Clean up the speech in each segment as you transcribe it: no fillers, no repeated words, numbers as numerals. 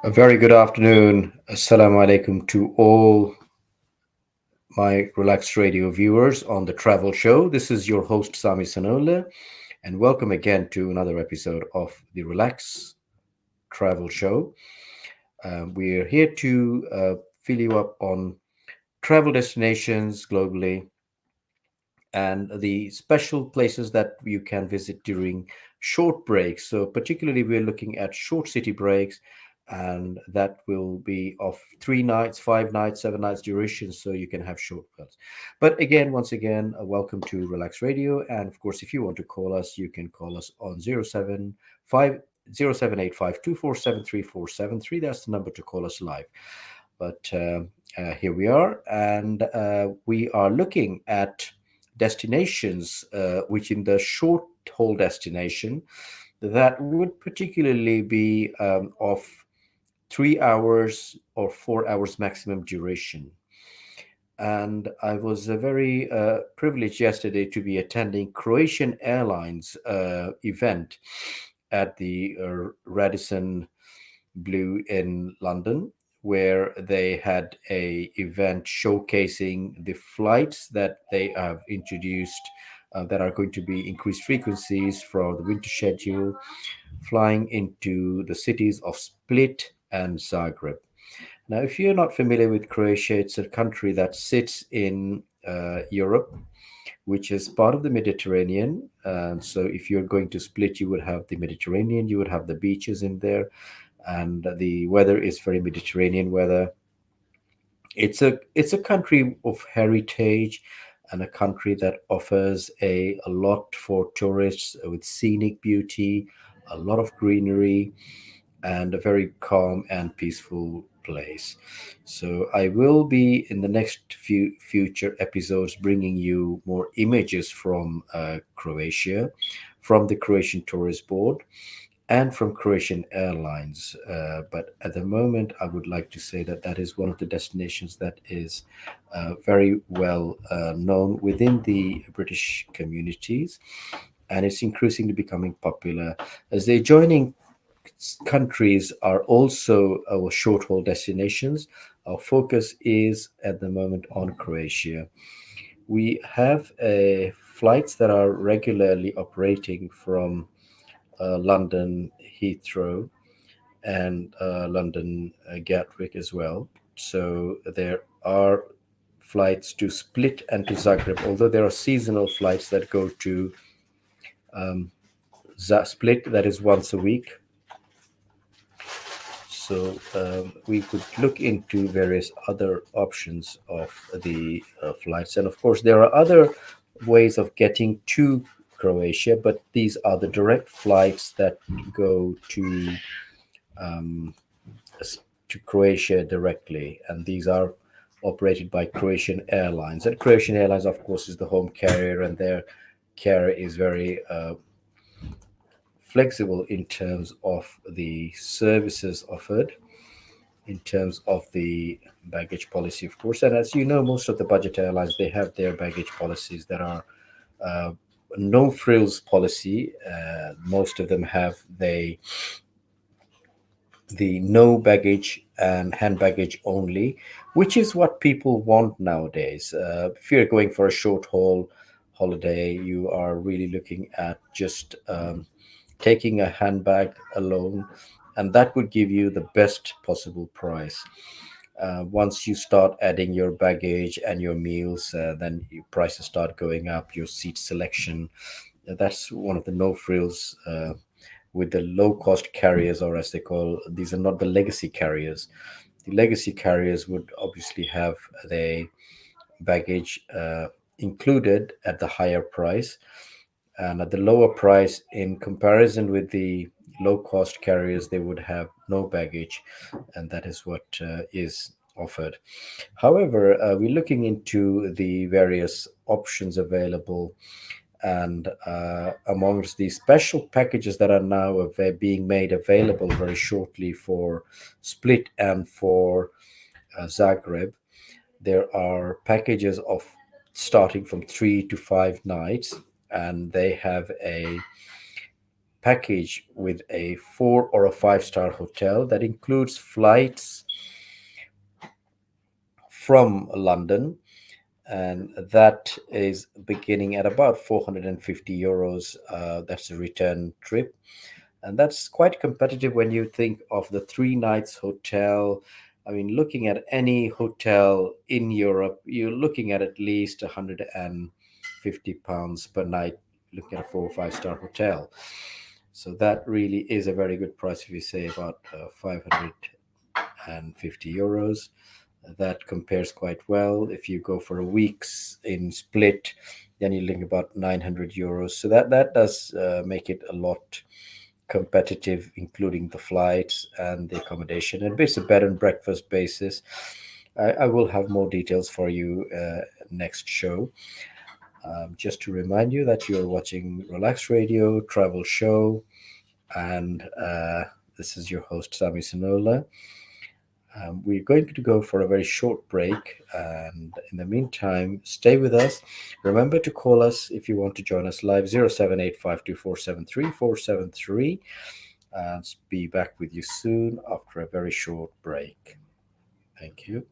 A very good afternoon. Assalamu alaikum to all my Relax Radio viewers on the travel show. This is your host, Sami Sanaullash, and welcome again to another episode of the Relax Travel Show. We're here to fill you up on travel destinations globally and the special places that you can visit during short breaks. So, particularly, we're looking at short city breaks, and that will be of 3 nights, 5 nights, 7 nights duration, so you can have short ones. But again, once again, welcome to Relax Radio. And of course, if you want to call us, you can call us on 075 That's the number to call us live. But here we are, and we are looking at destinations, which in the short haul destination that would particularly be of 3 hours or 4 hours maximum duration. And I was very privileged yesterday to be attending Croatian Airlines event at the Radisson Blue in London, where they had a event showcasing the flights that they have introduced that are going to be increased frequencies for the winter schedule, flying into the cities of Split and Zagreb. Now, if you're not familiar with Croatia, it's a country that sits in Europe, which is part of the Mediterranean. So, if you're going to Split, you would have the Mediterranean, you would have the beaches in there, and the weather is very Mediterranean weather. It's a country of heritage and a country that offers a lot for tourists with scenic beauty, a lot of greenery, and a very calm and peaceful place. So I will be in the next few future episodes bringing you more images from Croatia, from the Croatian Tourist Board, and from Croatian Airlines. But at the moment, I would like to say that that is one of the destinations that is very well known within the British communities, and it's increasingly becoming popular as the adjoining countries are also our short haul destinations. Our focus is at the moment on Croatia. We have flights that are regularly operating from London Heathrow and London Gatwick as well. So there are flights to Split and to Zagreb, although there are seasonal flights that go to um, Split, that is once a week. So we could look into various other options of the flights. And of course, there are other ways of getting to Croatia, but these are the direct flights that go um, to Croatia directly. And these are operated by Croatian Airlines. And Croatian Airlines, of course, is the home carrier, and their carrier is very flexible in terms of the services offered, in terms of the baggage policy, of course. And as you know, most of the budget airlines, they have their baggage policies that are uh, no frills policy. Most of them have the no baggage and hand baggage only, which is what people want nowadays. If you're going for a short haul holiday, you are really looking at just taking a handbag alone, and that would give you the best possible price. Once you start adding your baggage and your meals, then your prices start going up, your seat selection. That's one of the no frills with the low cost carriers, or as they call, these are not the legacy carriers. The legacy carriers would obviously have the baggage included at the higher price, and at the lower price in comparison with the low cost carriers, they would have no baggage, and that is what is offered. However, we're looking into the various options available, and amongst the special packages that are now being made available very shortly for Split and for Zagreb, there are packages of starting from 3 to 5 nights, and they have a package with a 4 or a 5 star hotel that includes flights from London, and that is beginning at about 450 euros. That's a return trip, and that's quite competitive when you think of the 3 nights hotel. I mean, looking at any hotel in Europe, you're looking at least 150 pounds per night, looking at a 4 or 5 star hotel. So that really is a very good price if you say about 550 euros. That compares quite well. If you go for a week's in Split, then you're looking about 900 euros. So that does make it a lot competitive, including the flights and the accommodation. And it's a bed and breakfast basis. I will have more details for you next show. Just to remind you that you're watching Relax Radio Travel Show, and this is your host Sami Sanola. We're going to go for a very short break, and in the meantime, stay with us. Remember to call us if you want to join us live, 07852473 and be back with you soon after a very short break. Thank you.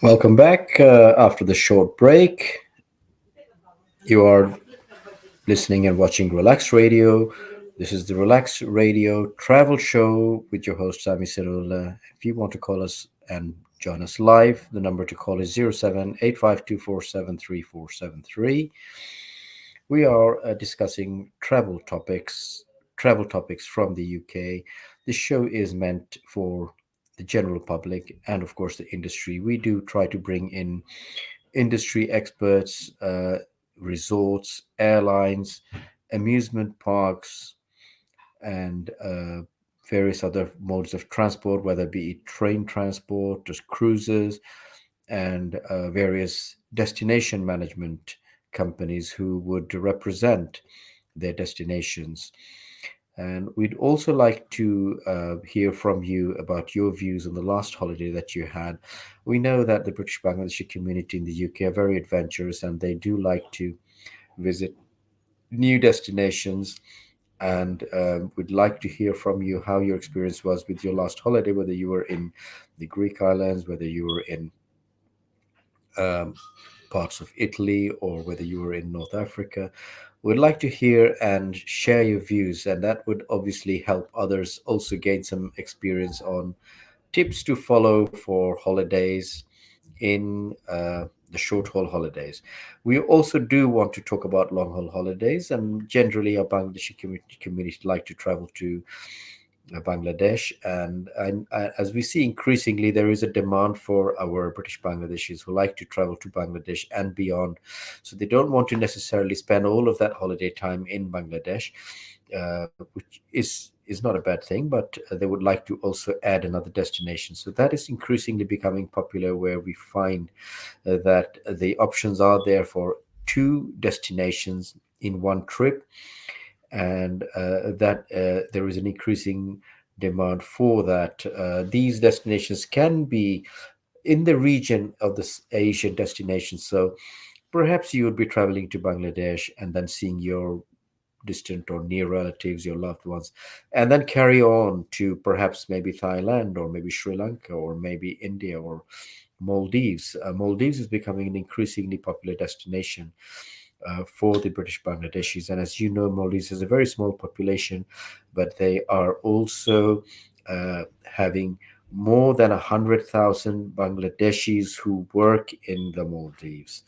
Welcome back after the short break. You are listening and watching Relax Radio. This is the Relax Radio travel show with your host, Sami Sirula. If you want to call us and join us live, the number to call is 0785247343. We are discussing travel topics from the UK. This show is meant for the general public and, of course, the industry. We do try to bring in industry experts, resorts, airlines, amusement parks, and various other modes of transport, whether it be train transport, just cruises, and various destination management companies who would represent their destinations. And we'd also like to hear from you about your views on the last holiday that you had. We know that the British Bangladeshi community in the UK are very adventurous and they do like to visit new destinations. And we'd like to hear from you how your experience was with your last holiday, whether you were in the Greek islands, whether you were in um, parts of Italy, or whether you were in North Africa. We'd like to hear and share your views, and that would obviously help others also gain some experience on tips to follow for holidays in the short haul holidays. We also do want to talk about long haul holidays, and generally, our Bangladeshi community like to travel to Bangladesh. And as we see increasingly, there is a demand for our British Bangladeshis who like to travel to Bangladesh and beyond. So they don't want to necessarily spend all of that holiday time in Bangladesh, which is not a bad thing, but they would like to also add another destination. So that is increasingly becoming popular, where we find that the options are there for two destinations in one trip, and that there is an increasing demand for that. These destinations can be in the region of this Asian destination. So perhaps you would be traveling to Bangladesh and then seeing your distant or near relatives, your loved ones, and then carry on to perhaps maybe Thailand or maybe Sri Lanka or maybe India or Maldives. Maldives is becoming an increasingly popular destination for the British Bangladeshis. And as you know, Maldives has a very small population, but they are also having more than 100,000 Bangladeshis who work in the Maldives.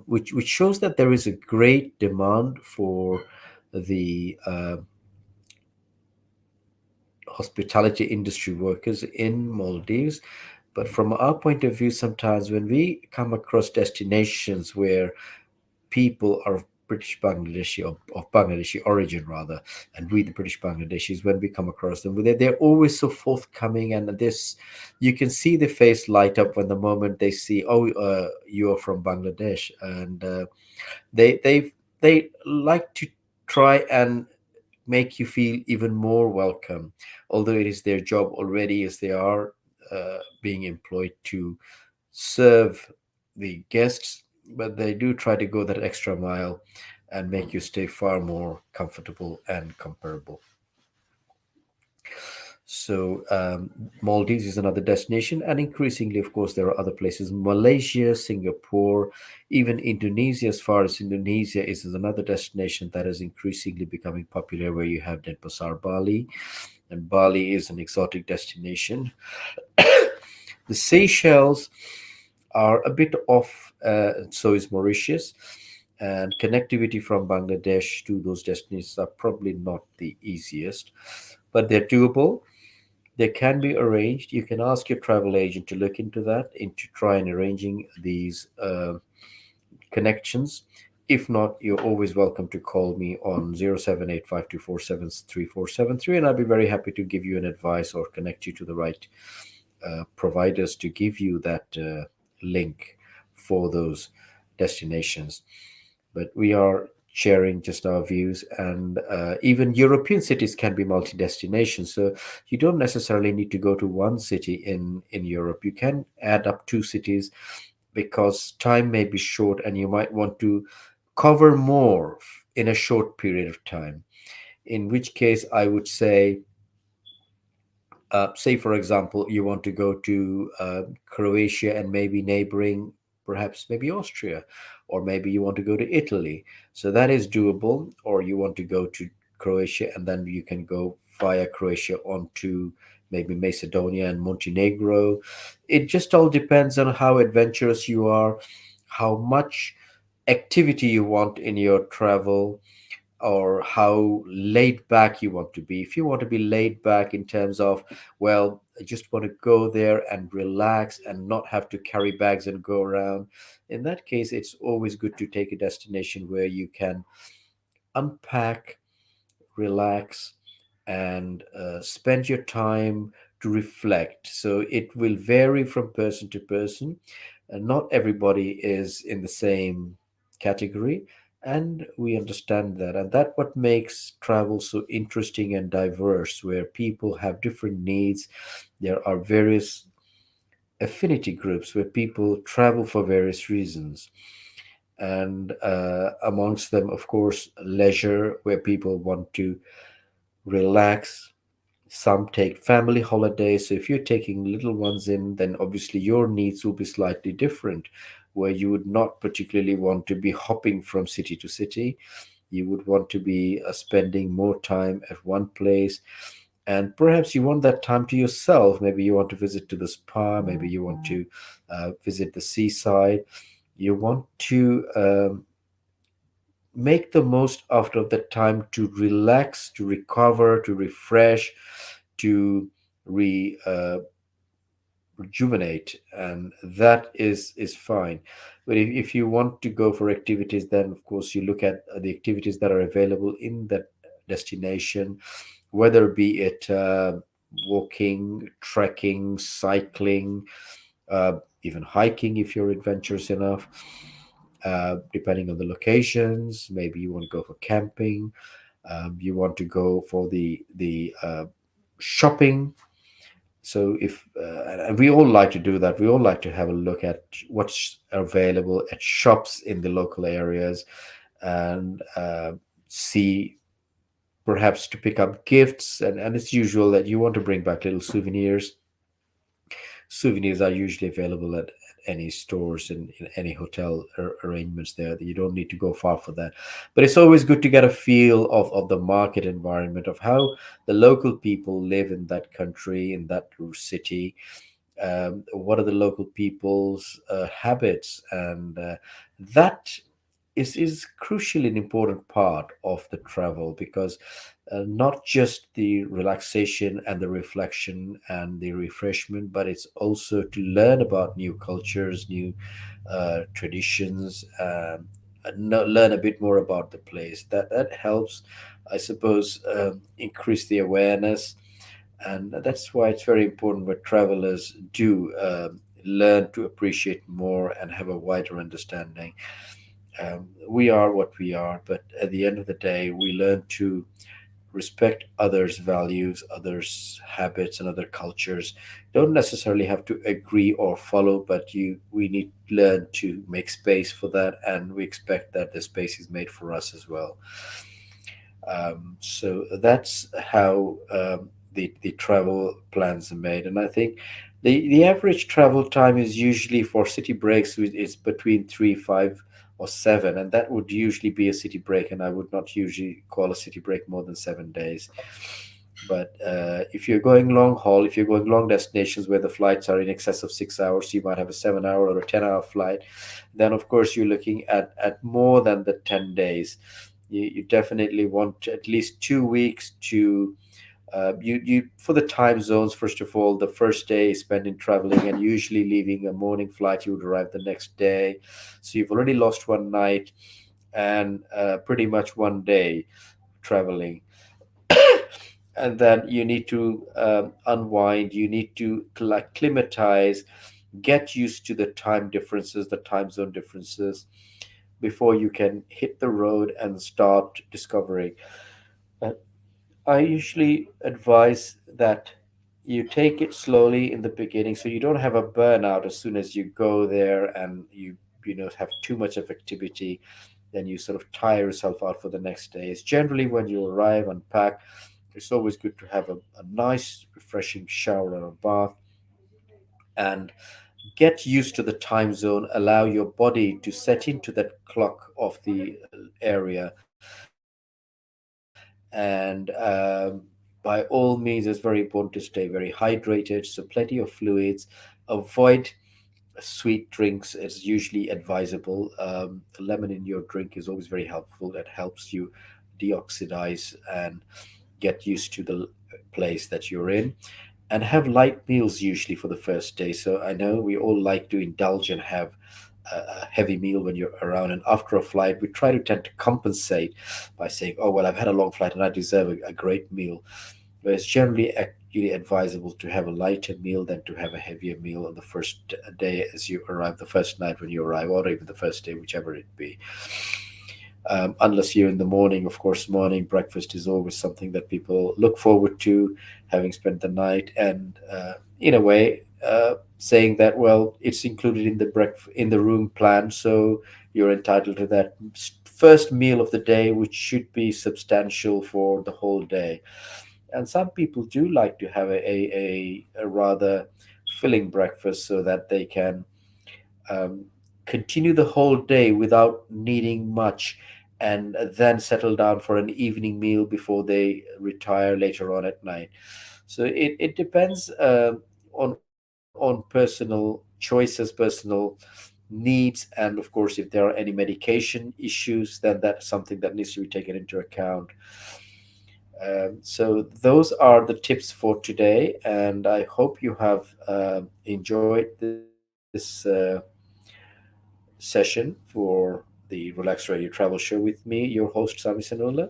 Which shows that there is a great demand for the hospitality industry workers in Maldives. But from our point of view, sometimes when we come across destinations where people are of British Bangladeshi, or of Bangladeshi origin rather, and we the British Bangladeshis, when we come across them, they're always so forthcoming, and this you can see the face light up when the moment they see, oh, you are from Bangladesh, and they like to try and make you feel even more welcome, although it is their job already, as they are being employed to serve the guests, but they do try to go that extra mile and make you stay far more comfortable and comparable. So, Maldives is another destination, and increasingly, of course, there are other places. Malaysia, Singapore, even Indonesia. As far as Indonesia is another destination that is increasingly becoming popular, where you have Denpasar, Bali, and Bali is an exotic destination. The Seychelles are a bit off, so is Mauritius, and connectivity from Bangladesh to those destinations are probably not the easiest, but they're doable. They can be arranged. You can ask your travel agent to look into that, into try and arranging these connections. If not, you're always welcome to call me on 0785247343, and I'll be very happy to give you an advice or connect you to the right providers to give you that link for those destinations. But we are sharing just our views, and even European cities can be multi-destination. So you don't necessarily need to go to one city in Europe. You can add up two cities, because time may be short and you might want to cover more in a short period of time. In which case, I would say, for example, you want to go to Croatia and maybe neighboring, perhaps maybe Austria, or maybe you want to go to Italy. So that is doable. Or you want to go to Croatia and then you can go via Croatia on to maybe Macedonia and Montenegro. It just all depends on how adventurous you are, how much activity you want in your travel, or how laid back you want to be. If you want to be laid back in terms of, well, I just want to go there and relax and not have to carry bags and go around, in that case, it's always good to take a destination where you can unpack, relax, and spend your time to reflect. So it will vary from person to person. Not everybody is in the same category, and we understand that. And that what makes travel so interesting and diverse, where people have different needs. There are various affinity groups where people travel for various reasons. And amongst them, of course, leisure, where people want to relax. Some take family holidays. So if you're taking little ones in, then obviously your needs will be slightly different, where you would not particularly want to be hopping from city to city. You would want to be spending more time at one place. And perhaps you want that time to yourself. Maybe you want to visit to the spa. Maybe you want to visit the seaside. You want to make the most out of the time to relax, to recover, to refresh, to rejuvenate, and that is fine. But if you want to go for activities, then of course you look at the activities that are available in that destination, whether be it walking, trekking, cycling, even hiking if you're adventurous enough. Depending on the locations, maybe you want to go for camping, you want to go for the shopping. So if and we all like to do that, we all like to have a look at what's available at shops in the local areas, and see, perhaps to pick up gifts, and it's usual that you want to bring back little souvenirs. Souvenirs are usually available at any stores, in any hotel arrangements there, that you don't need to go far for that. But it's always good to get a feel of the market environment, of how the local people live in that country, in that city. What are the local people's habits, and that is crucially an important part of the travel, because not just the relaxation and the reflection and the refreshment, but it's also to learn about new cultures, new traditions, learn a bit more about the place. That helps, I suppose, increase the awareness. And that's why it's very important where travelers do learn to appreciate more and have a wider understanding. We are what we are, but at the end of the day, we learn to respect others' values, others' habits, and other cultures. Don't necessarily have to agree or follow, but you we need to learn to make space for that, and we expect that the space is made for us as well. So that's how the travel plans are made. And I think the average travel time is usually for city breaks is between 3, 5, or 7, and that would usually be a city break. And I would not usually call a city break more than 7 days. But if you're going long haul, if you're going long destinations where the flights are in excess of 6 hours, you might have a 7 hour or a 10 hour flight. Then, of course, you're looking at more than the 10 days. You definitely want at least 2 weeks to you for the time zones. First of all, the first day is spent in traveling, and usually leaving a morning flight, you would arrive the next day. So you've already lost one night, and pretty much one day traveling. And then you need to unwind, you need to acclimatize, get used to the time differences, the time zone differences, before you can hit the road and start discovering. Uh, I usually advise that you take it slowly in the beginning, so you don't have a burnout as soon as you go there, and you have too much of activity. Then you sort of tire yourself out for the next day. It's generally when you arrive, unpack. It's always good to have a nice, refreshing shower or a bath, and get used to the time zone. Allow your body to set into that clock of the area. And by all means, it's very important to stay very hydrated, so plenty of fluids. Avoid sweet drinks. It's usually advisable. Lemon in your drink is always very helpful. That helps you deoxidize and get used to the place that you're in, and have light meals usually for the first day. So I know we all like to indulge and have a heavy meal when you're around, and after a flight we try to tend to compensate by saying, oh well, I've had a long flight and I deserve a great meal. But it's generally actually advisable to have a lighter meal than to have a heavier meal on the first day as you arrive, the first night when you arrive, or even the first day, whichever it be. Unless you're in the morning, of course, morning breakfast is always something that people look forward to, having spent the night, and in a way, saying that well, it's included in the in the room plan, so you're entitled to that first meal of the day, which should be substantial for the whole day. And some people do like to have a rather filling breakfast so that they can um, continue the whole day without needing much, and then settle down for an evening meal before they retire later on at night. So it depends on personal choices, personal needs, and of course if there are any medication issues, then that's something that needs to be taken into account. So those are the tips for today, and I hope you have enjoyed this session for the Relax Radio Travel Show with me, your host Sami Sanola.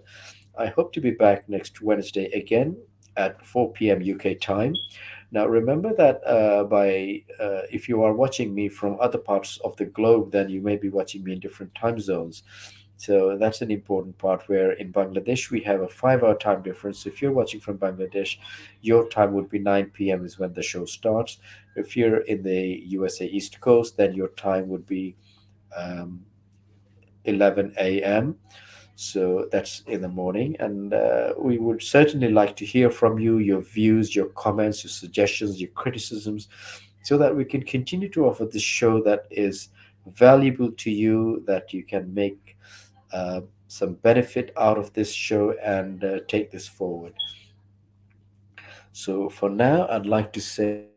I hope to be back next Wednesday again at 4 p.m. UK time. Now, remember that if you are watching me from other parts of the globe, then you may be watching me in different time zones. So that's an important part. Where in Bangladesh we have a 5 hour time difference. So if you're watching from Bangladesh, your time would be 9 p.m. is when the show starts. If you're in the USA East Coast, then your time would be um, 11 a.m. So that's in the morning. And we would certainly like to hear from you, your views, your comments, your suggestions, your criticisms, so that we can continue to offer this show that is valuable to you, that you can make some benefit out of this show and take this forward. So for now, I'd like to say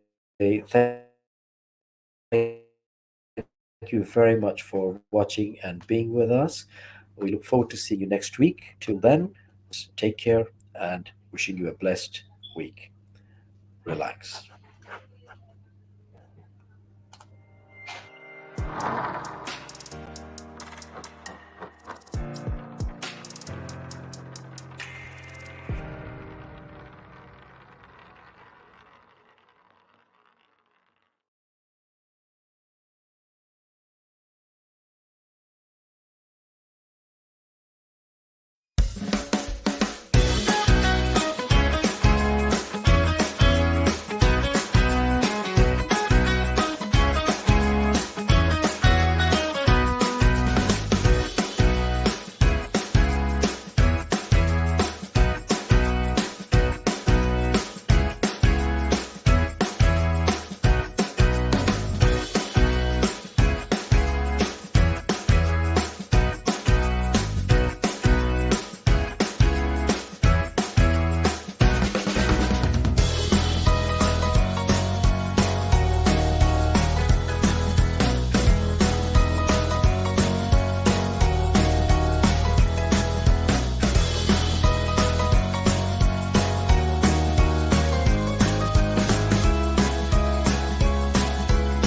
thank you very much for watching and being with us. We look forward to seeing you next week. Till then, just take care and wishing you a blessed week. Relax.